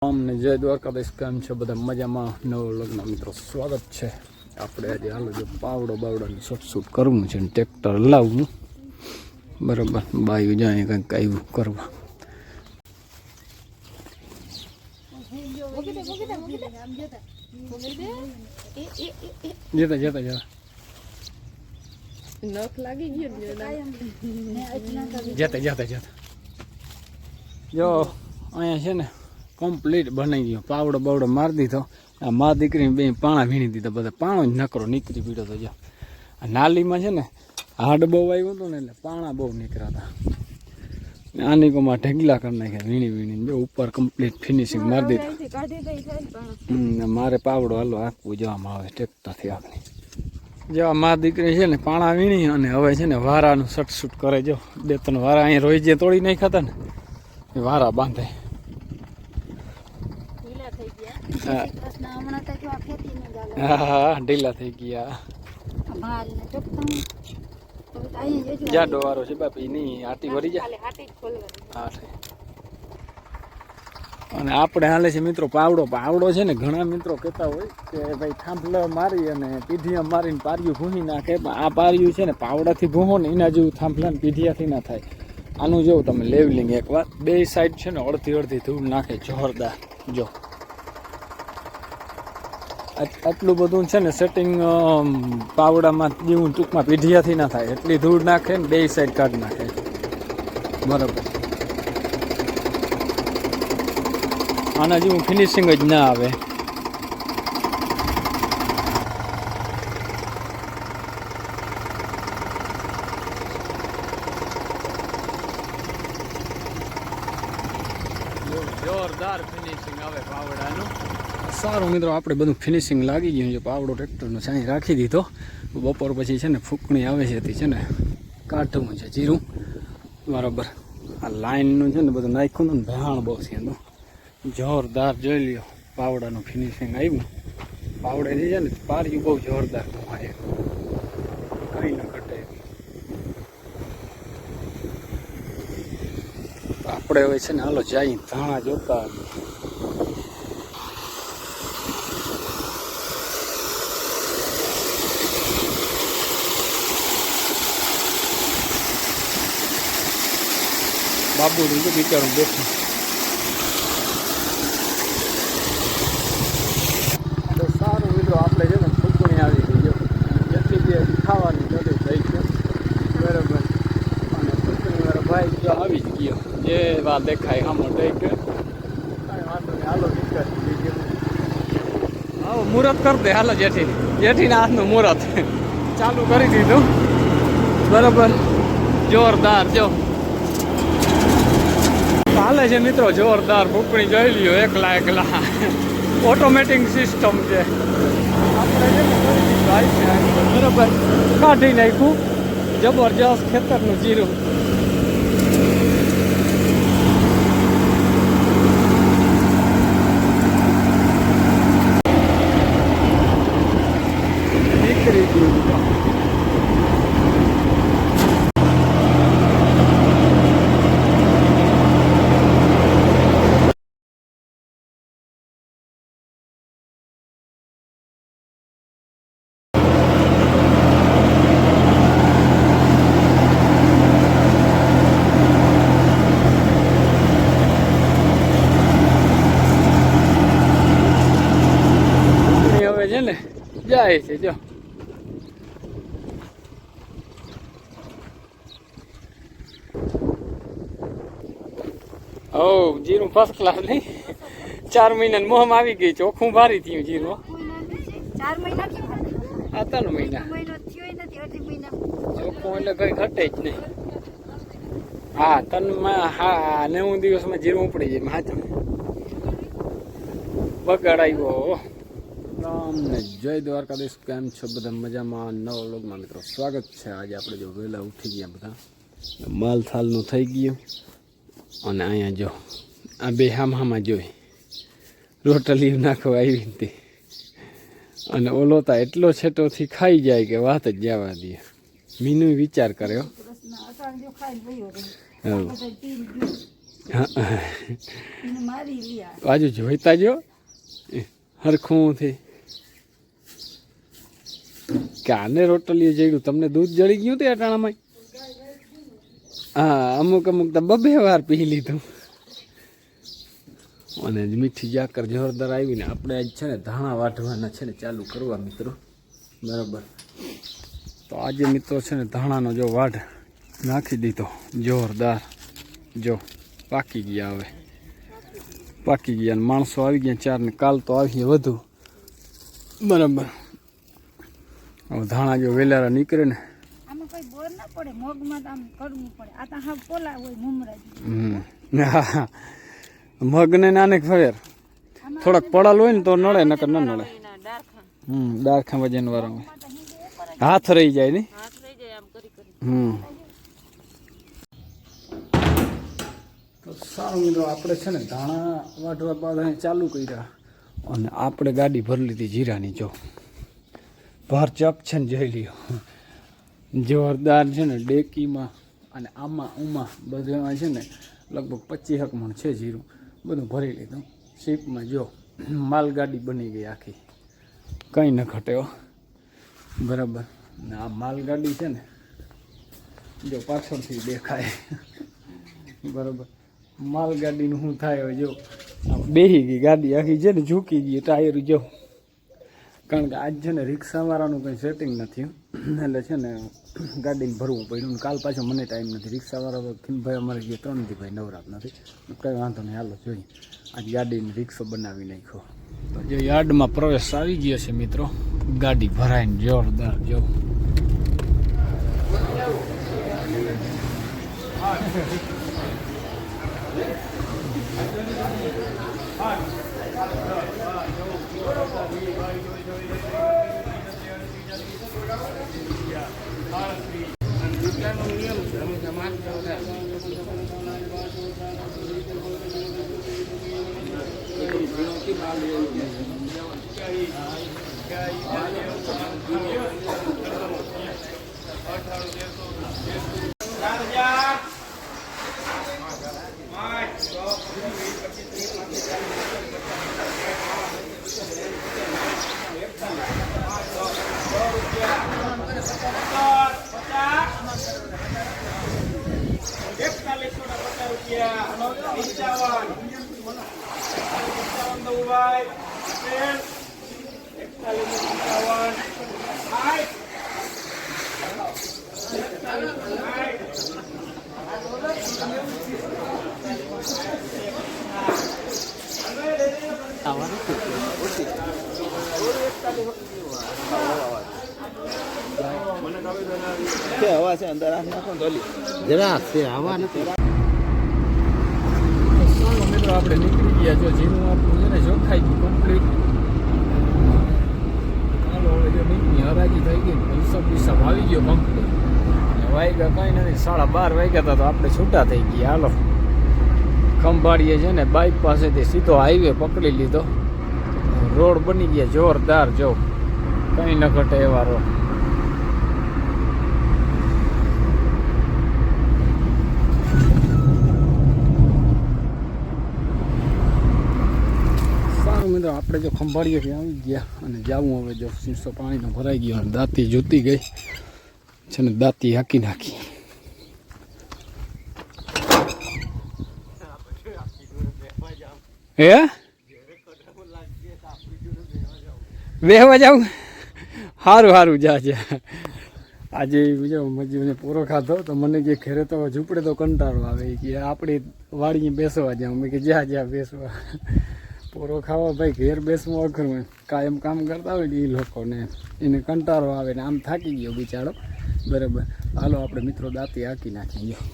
અમને જય દ્વારકાધીશ. કેમ છે બધા? મજામાં? નવ લગ્ન મિત્રો સ્વાગત છે. આપણે આજે હાલો જો પાવડો બાવડાની શૂટ કરવું છે ને ટ્રેક્ટર લાવવું બરાબર. બાયું જાય કંઈક આવ્યું કરવા. જતા જતા જતા નખ લાગી ગયો જતા જતા જતા જો અહીંયા છે ને કમ્પ્લીટ બની ગયો. પાવડો બાવડો મારી દીધો. આ મા દીકરીને બે પાણા વીણી દીધા. બધા પાણો જ નકરો નીકળી પીડ્યો તો. જો આ નાલીમાં છે ને હાડ બહુ આવ્યું હતું ને એટલે પાણા બહુ નીકળ્યા હતા. આની કોમાં ઢગલા કરી નાખ્યા વીણી વીણીને. જો ઉપર કમ્પ્લીટ ફિનિશિંગ મારી દીધું. મારે પાવડો હાલો આખવું જવામાં આવે ટ્રેક્ટરથી આપણે. જો આ મા દીકરી છે ને પાણા વીણી અને હવે છે ને વારાનું સટસૂટ કરે. જો 2-3 વારા અહીંયા રોઈ જે તોડી નાખ્યા હતા ને એ વારા બાંધે. હા ઢીલા થઈ ગયા. જાડો વારો છે બાપી નહીં આટી વળી જાય. અને આપણે હાલે છે મિત્રો પાવડો. પાવડો છે ને ઘણા મિત્રો કહેતા હોય કે ભાઈ થાંભલા મારી અને પીઢિયા મારીને પારિયું ભૂહી નાખે. આ પારિયું છે ને પાવડાથી ભૂહો ને એના જેવું થાંભલા ને પીઢિયાથી ના થાય. આનું જેવું તમે લેવલિંગ એકવાર બે સાઈડ છે ને અડધી અડધી ધૂળ નાખે જોરદાર. જો આટલું બધું છે ને સેટિંગ પાવડામાં જેવું ટૂંકમાં પીઢિયાથી ના થાય એટલી ધૂળ નાખે ને બે સાઈડ કાઢી નાખે બરાબર. આના જેવું ફિનિશિંગ જ ના આવે. જોરદાર ફિનિશિંગ આવે પાવડાનું. સારું મિત્રો આપણે બધું ફિનિશિંગ લાગી ગયું છે. પાવડો ટ્રેક્ટરનો સાંઈ રાખી દીધો. બપોર પછી છે ને ફૂંકણી આવે છે તે છે ને કાઢવું છે જીરું બરાબર. આ લાઈનનું છે ને બધું નાખ્યું ને ભેહાણ બહુ છે એનું. જોરદાર જોઈ લ્યો પાવડાનું ફિનિશિંગ આવ્યું. પાવડેથી છે ને પાર્યું બહુ જોરદાર તમારે કંઈ ન ઘટે. આપણે હવે છે ને હાલો જાય ધાણા જોતા. બાબુ તો બિચારું બેઠું. તો સારું મિત્રો આપણે છે ને ફૂંકણી આવી ગઈ. જો જેટલી બી ખાવાની બધું થઈ ગયું બરાબર. અને ફૂંકણી વાળો ભાઈ જો આવી જ ગયો. જે વાર દેખાય આમાં થઈ ગયો. કાંઈ વાંધો નહીં હાલો નીકળી ગયો. આવો મુહૂર્ત કરી દે હાલો. જેઠીના હાથનું મુહૂર્ત ચાલુ કરી દીધું બરાબર. જોરદાર જો હાલે છે મિત્રો જોરદાર. ફૂંકણી જોઈ લ્યો એકલા ઓટોમેટિક સિસ્ટમ છે. આપણે બરાબર કાઢી નાખ્યું જબરજસ્ત ખેતરનું જીરું. નીકળી ગયું. જાય છે જો ઓ જીરું ફર્સ્ટ ક્લાસ નહીં. 4 મહિના મોહમ આવી ગઈ. ચોખ્ખું ભારી થયું જીરું. 4 મહિના આ 3 મહિના ચોખ્ખું એટલે કઈ ઘટે જ નહીં. હા 90 દિવસમાં જીરું ઉપડી જાય. હાચું બગાડ આવ્યો. રામને જય દ્વારકાધીશ. કેમ છો બધા? મજામાં? નવા વ્લોગમાં મિત્રો સ્વાગત છે. આજે આપણે જો વહેલા ઉઠી ગયા બધા. માલ થાલનું થઈ ગયું. અને અહીંયા જો આ બે હામાં જોઈ રોટલી નાખવા આવી હતી. અને ઓલો તા એટલો છેટોથી ખાઈ જાય કે વાત જ જવા દે. મીનુ વિચાર કર્યો એને મારી લ્યા બાજુ જોઈતા જો હરખું થી કાને રોટલીએ જડ્યું તમને દૂધ જળી ગયું તે અટાણામાં હા અમુક તો બબે વાર પી લીધું અને મીઠી જાકર જોરદાર આવીને આપણે આજ છે ને ધાણા વાઢવાના છે ને ચાલુ કરવા મિત્રો બરાબર તો આજે મિત્રો છે ને ધાણાનો જો વાઢ નાખી દીધો જોરદાર જો પાકી ગયા હવે પાકી ગયા અને માણસો આવી ગયા 4 ને કાલ તો આવીએ વધુ બરાબર હવે ધાણા જો વેલારા નીકળે ને આમાં કોઈ બોર ના પડે મગમાં તો આમ કરવું પડે આ તો હા પોલા હોય મુમરાજ મગને નાને ખબર થોડાક પડાલ હોય ને તો નડે નકર ન નડે દારખા વજન વાળા હાથ રહી જાય ને તો સારું મિત્રો આપણે છે ને ધાણા વાઢવા બાદ ચાલુ કર્યા અને આપણે ગાડી ભરી લીધી જીરાની જો ભાર ચપ છે ને જઈ લ્યો જોરદાર છે ને ડેકીમાં અને આમાં ઉમાં બધું છે ને લગભગ 25 મણ છે જીરું બધું ભરી લીધું શીપમાં જો માલગાડી બની ગઈ આખી કંઈ ન ઘટ્યો બરાબર ને આ માલગાડી છે ને જો પાછળથી દેખાય બરાબર માલગાડીનું શું થાય હવે જો બેસી ગઈ ગાડી આખી છે ને ઝૂકી ગઈ ટાયર જો કારણ કે આજ છે ને રિક્ષાવાળાનું કંઈ સેટિંગ નથી એટલે છે ને ગાડીને ભરવું પડ્યું કાલ પાછો મને ટાઈમ નથી રિક્ષાવાળા ભાઈ અમારે જે 3 દી ભાઈ નવરાત નથી કંઈ વાંધો નહીં હાલો જોઈએ આજ ગાડીને રિક્ષો બનાવી નાખ્યો તો જે યાર્ડમાં પ્રવેશ આવી ગયો છે મિત્રો ગાડી ભરાઈને જોરદાર જો હવા છે અંદર નાખો જરા હવા નથી મિત્રો આપણે નીકળી ગયા જો જીનું આપણું છે ને જોખાઈ ગયું કમ્પ્લીટ ચાલો હવે જો નીકળી હરાજી થઈ ગઈ પૈસા આવી ગયો કમ્પ્લીટ વાગ્યા કંઈ નથી 12:30 વાગ્યા હતા તો આપણે છૂટા થઈ ગયા હાલો ખંભાળીએ છે ને બાઇક પાસેથી સીધો હાઈવે પકડી લીધો રોડ બની ગયા જોરદાર જો કંઈ ન ઘટે એવા રોડ મિત્રો આપણે જો ખંભાળીએથી આવી ગયા અને જાવું હવે જો સીસો પાણીનો ભરાઈ ગયો અને દાંતી જોતી ગઈ છે ને દાંતી હાકી નાખી હે બેહવા જાઉં સારું જા આજે બીજો મજૂરને પૂરો ખાધો તો મને કે ઘરે તો ઝૂંપડે તો કંટાળો આવે કે આપણે વાડીએ બેસવા જાઉં મેં કે જ્યાં બેસવા પૂરો ખાવા ભાઈ ઘેર બેસવું અઘરું કાયમ કામ કરતા હોય ને એ લોકોને એને કંટાળો આવે ને આમ થાકી ગયો બિચારો બરાબર હાલો આપણે મિત્રો દાંતી હાકી નાખી ગયો